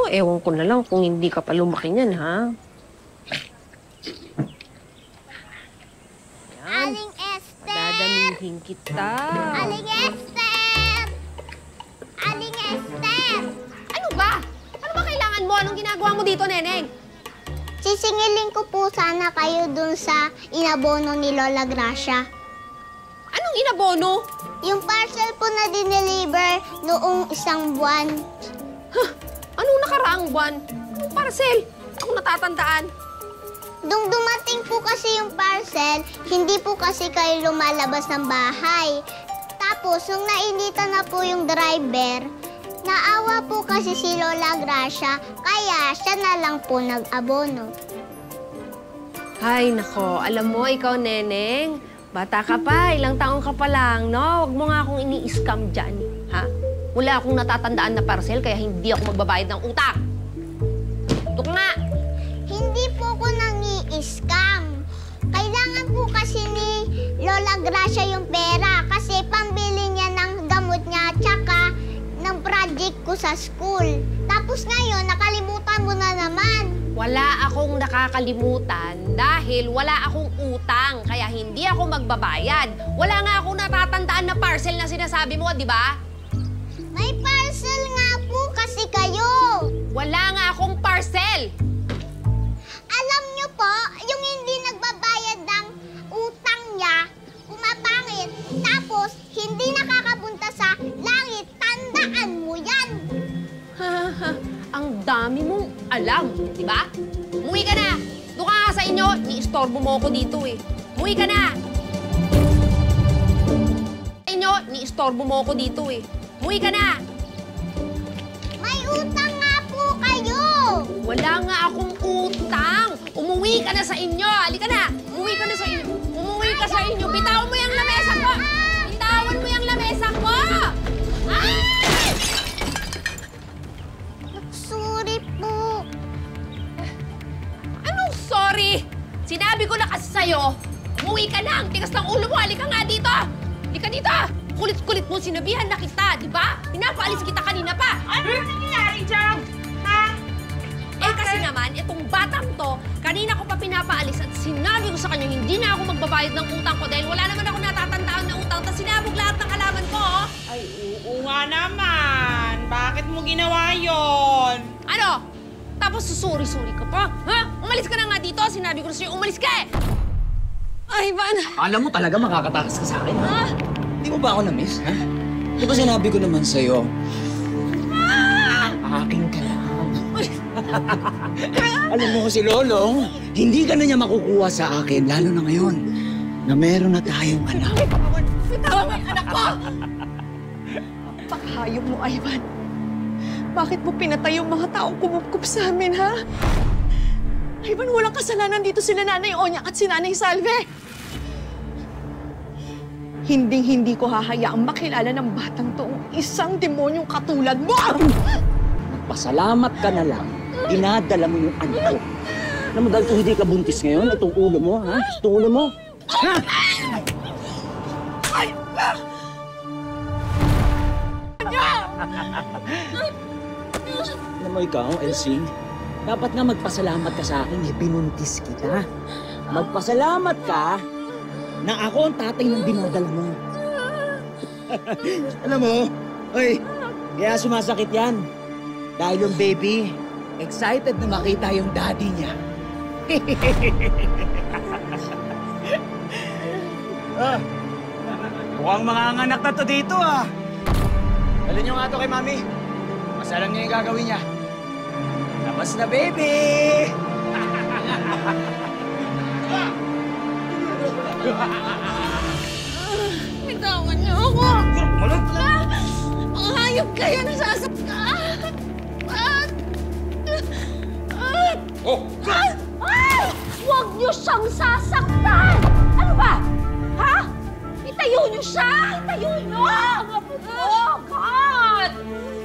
ewan ko na lang kung hindi ka pa lumaki niyan, ha? Yan. Aling Esther! Dadamihin kita. Aling Esther! Aling Esther! Ano ba? Ano ba kailangan mo? Anong ginagawa mo dito, Neneng? Sisingilin ko po sana kayo dun sa inabono ni Lola Gracia. Anong inabono? Yung parcel po na dineliver noong isang buwan. Huh? Anong nakaraang buwan? Anong parcel? Ako natatandaan. Nung dumating po kasi yung parcel, hindi po kasi kayo lumalabas ng bahay. Tapos, nung nainitan na po yung driver, naawa po kasi si Lola Gracia, kaya siya na lang po nag-abono. Ay, nako. Alam mo, ikaw, Neneng, bata ka pa, ilang taong ka pa lang, no? Huwag mo nga akong ini-scam dyan, ha? Wala akong natatandaan na parcel, kaya hindi ako magbabayad ng utang. Tuk nga! Hindi po ko nangi-scam. Kailangan po kasi ni Lola Gracia yung pera kasi pambili niya ng gamot niya tsaka ng project ko sa school. Tapos ngayon, nakalimutan mo na naman. Wala akong nakakalimutan dahil wala akong utang, kaya hindi ako magbabayad. Wala nga akong natatandaan na parcel na sinasabi mo, di ba? May parcel nga po kasi kayo. Wala nga akong parcel! Alam niyo po, yung hindi nagbabayad ng utang niya, pumapangit, tapos hindi nakakapunta sa langit, tandaan mo yan. Ang dami mong alam, di ba? Umuwi ka na! Doon ka nga sa inyo, ni-istorbo mo ako dito eh. Umuwi ka na! Sa inyo, ni-istorbo mo ako dito eh. Umuwi ka na! May utang nga po kayo. Wala nga akong utang! Umuwi ka na sa inyo! Halika na! Umuwi ka na sa inyo! Umuwi ka sa inyo! Bitawan mo yung lamesa ko! Bitawan mo yung lamesa ko! Ay! Sorry po. Anong sorry? Sinabi ko na kasi sa'yo, umuwi ka na! Ang tigas ng ulo mo! Halika nga dito! Halika dito! Kulit-kulit mo, sinabihan na kita, di ba? Pinapaalis kita kanina pa! Ano nangyayari dyan? Ha? Eh kasi naman, itong batang to, kanina ko pa pinapaalis at sinabi ko sa kanya hindi na ako magbabayad ng utang ko dahil wala naman ako natatandaan na utang tapos sinabog lahat ng alaman ko, oh. Ay, oo nga naman. Bakit mo ginawa yon? Ano? Tapos susuri-suri ka pa? Ha? Umalis ka na nga dito. Sinabi ko na sa'yo, umalis ka eh! Ay, Ivan! Alam mo talaga makakatakas ka sa akin, ha? Ha? Di mo ba ako na-miss, ha? Di ba sinabi ko naman sa'yo? Aking ka lang. Alam mo si Lolong, hindi ka na niya makukuha sa akin, lalo na ngayon, na meron na tayong anak. Bitawan mo yung anak ko! Pakahayop mo, Ivan. Bakit mo pinatay yung mga taong kumupkup sa amin, ha? Ivan, walang kasalanan dito sila Nanay Onya at si Nanay Salve. Hinding-hindi ko hahayaang makilala ng batang to ang isang demonyong katulad mo! Pasalamat ka na lang, dinadala mo yung anak ko. Alam mo, dahil kung hindi ka buntis ngayon, itong ulo mo, ha? Itong ulo mo. Ha? Alam mo ikaw, Elsie, dapat nga magpasalamat ka sa akin, binuntis kita. Magpasalamat ka na ako ang tatay ng dinadala mo. Alam mo, oy, kaya sumasakit yan. Dahil yung baby, excited na makita yung daddy niya. Mukhang mga anak na to dito, ah. Dali niyo nga to kay Mami. Mas alam niya yung gagawin niya. Labas na, baby! Bitawan niyo ako! Malag! Mga hayop kayo nasasaktan! Oh! Huwag niyo siyang sasaktan! Ano ba? Ha? Itayo niyo siya! Itayo niyo! Oh, God!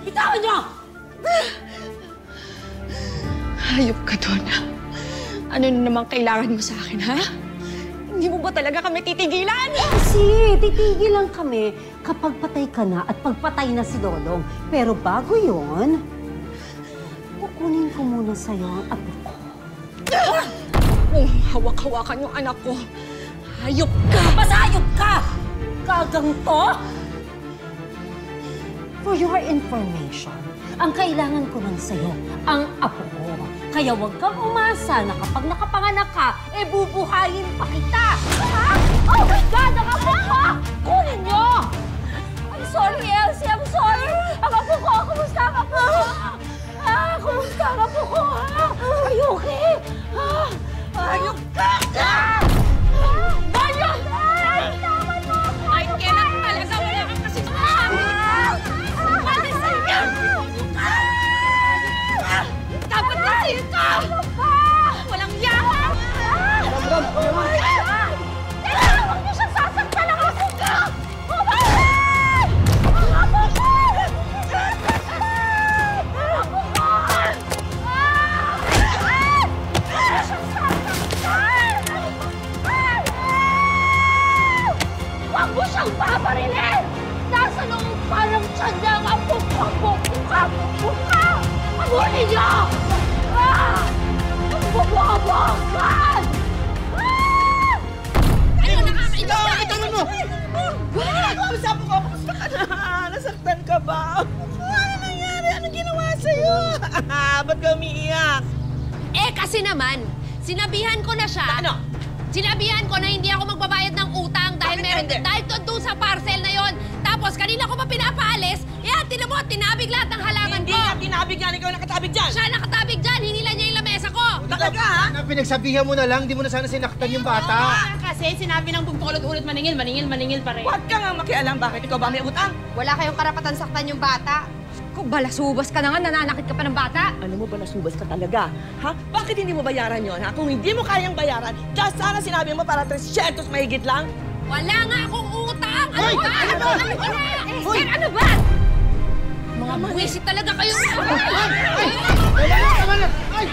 Bitawan niyo! Hayop ka, Donna. Ano na naman kailangan mo sa akin, ha? Hindi mo ba talaga kami titigilan? Kasi titigilan kami kapag patay ka na at pagpatay na si Lolong. Pero bago yun, kukunin ko muna sa'yo ang apo ko. Kung hawak-hawakan yung anak ko, hayop ka! Mas hayop ka! Kagang to! For your information, ang kailangan ko lang sa'yo, ang apo ko. Kaya huwag kang umasa na kapag nakapanganak ka, bubuhayin pa kita! Ha? Oh my God! Ang apo ko! Kunin niyo! I'm sorry, Elsie. I'm sorry. Ang apo ko. Kumusta ang apo ko? Kumusta ang apo ko? Are you okay? Ayok ka! Ayok ka! Bitawan mo ako! Ay, kailan talaga wala kang kasi sinasabi? Dapat kasi ka! Walang yawa! Oh my God! Huwag niyo siya sasaktan ang apo ko! Bumalik! Ang apo ko! Apo ko! Huwag mo siyang paparilin! Nasa loob pa ng tiyan niya ang apo ko! Apo ka! Pagunin niyo! Ang bubuhabuhan! Ano nakakainis ka? Ano mo? Kamusta po ko? Kamusta ka na? Nasaktan ka ba? Ano nangyari? Anong ginawa sa'yo? Ba't ka umiiyak? Kasi naman, sinabihan ko na siya. Ano? Sinabihan ko na hindi ako magbabayad ng utang dahil Bakit meron hindi? dahil doon sa parcel na yon. Tapos kanina ko pa pinapaalis, tinan mo, tinabig lahat ng halaman Hindi ko. nga tinabig yan, ikaw nakatabig dyan! Siya nakatabig dyan, hinila niya yung lamesa ko. Talaga, ha? Pinagsabihan mo na lang, di mo na sana sinaktan yung bata. Kasi sinabi ng bugtulot-ulot maningil pa rin. Huwag ka nga makialam, bakit ikaw ba may utang? Wala kayong karapatan saktan yung bata. Kung balasubas ka na nga, nananakit ka pa ng bata. Ano mo ba nasubas ka talaga? Ha? Bakit hindi mo bayaran yon, ha? Kung hindi mo kayang bayaran, just sana sinabi mo para 300 mahigit lang. Wala nga akong utang! Ano ba? Ano ba? Sir, ano ba? Mga buwisit talaga kayo. Wala na, tama na! Ay!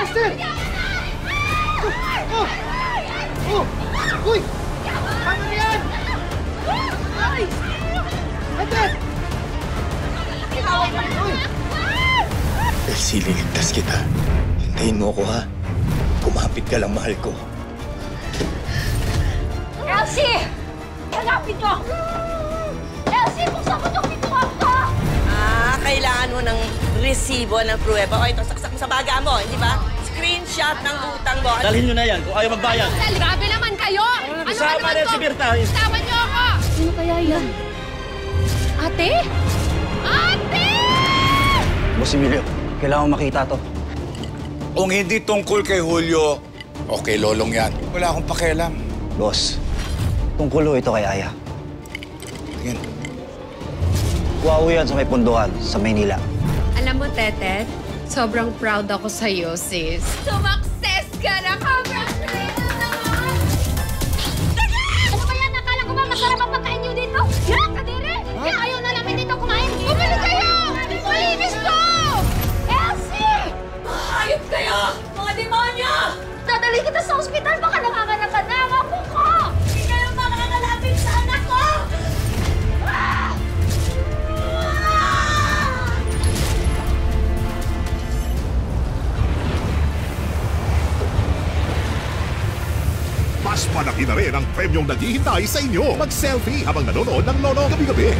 Esther! Uy! Tama na yan! Esther! Elsie, liligtas kita. Hintayin mo ako, ha? Kumapit ka lang, mahal ko. Elsie! Hanapin niyo! Elsie, buksan mo itong pintuan ko! Kailangan mo ng resibo ng pruweba. O ito, saksak mo sa baga mo, hindi ba? Screenshot ng utang mo. Dalhin nyo na yan kung ayaw magbayad. Grabe naman kayo! Ano ba Isama naman na to? si Berta. Istawan niyo ako! Sino kaya yan? Ate? Ate! Boss Emilio, kailangan makita to. Kung hindi tungkol kay Julio, o kay Lolong yan, wala akong pakialam. Boss, tungkulo ito kay Aya. Tingin. Wow yan sa may punduhan, sa Maynila. Alam mo, Tete, sobrang proud ako sa'yo, sis. Sumakses ka na! Congratulations naman! Ano ba yan? Nakala ko ba masarap ang pagkain niyo dito? Yan, kadiri! Kaya ayaw na namin dito kumain. Bumalik kayo! Malinis to! Elsie! Hayop kayo! Mga demonyo! Dadali kita sa ospital, baka nanganganak ka na ang apo ko! Hindi kayo makakalapit sa anak ko! Mas malaki na rin ang premyong naghihintay sa inyo. Mag-selfie habang nanonood ng Nono gabi-gabi.